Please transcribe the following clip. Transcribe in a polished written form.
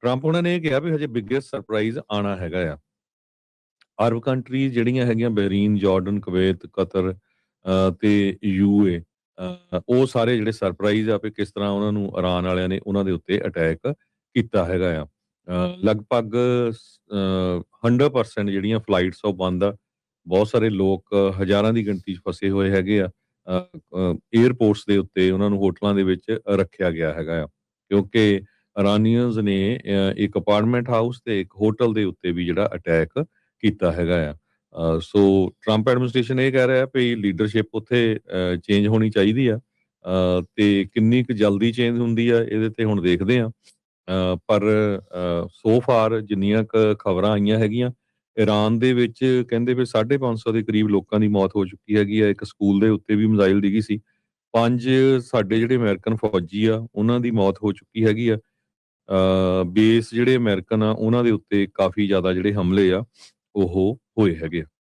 Trump ਉਹਨਾਂ ਨੇ ਇਹ ਕਿਹਾ ਵੀ ਹਜੇ ਬਿਗੇਸਟ ਸਰਪ੍ਰਾਈਜ਼ ਆਣਾ ਹੈਗਾ ਆ। ਅਰਬ ਕੰਟਰੀਜ਼ ਜਿਹੜੀਆਂ ਹੈਗੀਆਂ ਬਹਿਰੀਨ, ਜਾਰਡਨ, ਕੁਵੈਤ, ਕਤਰ ਤੇ ਯੂਏ, ਉਹ ਸਾਰੇ ਜਿਹੜੇ ਸਰਪ੍ਰਾਈਜ਼ ਆ ਵੀ ਕਿਸ ਤਰ੍ਹਾਂ ਉਹਨਾਂ ਨੂੰ ਇਰਾਨ ਵਾਲਿਆਂ ਨੇ ਉਹਨਾਂ ਦੇ ਉੱਤੇ ਅਟੈਕ ਕੀਤਾ ਹੈਗਾ ਆ। ਲਗਭਗ 100% ਜਿਹੜੀਆਂ ਫਲਾਈਟਸ ਉਹ ਬੰਦ ਆ। ਬਹੁਤ ਸਾਰੇ ਲੋਕ ਹਜ਼ਾਰਾਂ ਦੀ ਗਿਣਤੀ 'ਚ ਫਸੇ ਹੋਏ ਹੈਗੇ ਆ। ਏਅਰਪੋਰਟਸ ਦੇ ਉੱਤੇ ਉਹਨਾਂ ਨੂੰ ਹੋਟਲਾਂ ਦੇ ਵਿੱਚ ਰੱਖਿਆ ਗਿਆ ਹੈਗਾ ਆ, ਕਿਉਂਕਿ ਇਰਾਨੀਅਨਸ ਨੇ ਇੱਕ ਅਪਾਰਟਮੈਂਟ ਹਾਊਸ ਤੇ ਇੱਕ ਹੋਟਲ ਦੇ ਉੱਤੇ ਵੀ ਜਿਹੜਾ ਅਟੈਕ ਕੀਤਾ ਹੈਗਾ ਆ। ਸੋ ਟਰੰਪ ਐਡਮਿਨਿਸਟ੍ਰੇਸ਼ਨ ਇਹ ਕਹਿ ਰਿਹਾ ਵੀ ਲੀਡਰਸ਼ਿਪ ਉੱਥੇ ਚੇਂਜ ਹੋਣੀ ਚਾਹੀਦੀ ਆ, ਤੇ ਕਿੰਨੀ ਕੁ ਜਲਦੀ ਚੇਂਜ ਹੁੰਦੀ ਆ ਇਹਦੇ ਤੇ ਹੁਣ ਦੇਖਦੇ ਆ। ਪਰ ਸੋ ਫਾਰ ਜਿੰਨੀਆਂ ਕੁ ਖਬਰਾਂ ਆਈਆਂ ਹੈਗੀਆਂ, ਈਰਾਨ ਦੇ ਵਿੱਚ ਕਹਿੰਦੇ ਵੀ 550 ਦੇ ਕਰੀਬ ਲੋਕਾਂ ਦੀ ਮੌਤ ਹੋ ਚੁੱਕੀ ਹੈਗੀ ਆ। ਇੱਕ ਸਕੂਲ ਦੇ ਉੱਤੇ ਵੀ ਮਿਜ਼ਾਈਲ ਡਿੱਗੀ ਸੀ। 5 ਸਾਡੇ ਜਿਹੜੇ ਅਮਰੀਕਨ ਫੌਜੀ ਆ ਉਹਨਾਂ ਦੀ ਮੌਤ ਹੋ ਚੁੱਕੀ ਹੈਗੀ ਆ। ਬੇਸ ਜਿਹੜੇ ਅਮਰੀਕਨ ਆ ਉਹਨਾਂ ਦੇ ਉੱਤੇ ਕਾਫੀ ਜ਼ਿਆਦਾ ਜਿਹੜੇ ਹਮਲੇ ਆ ਉਹ ਹੋਏ ਹੈਗੇ ਆ।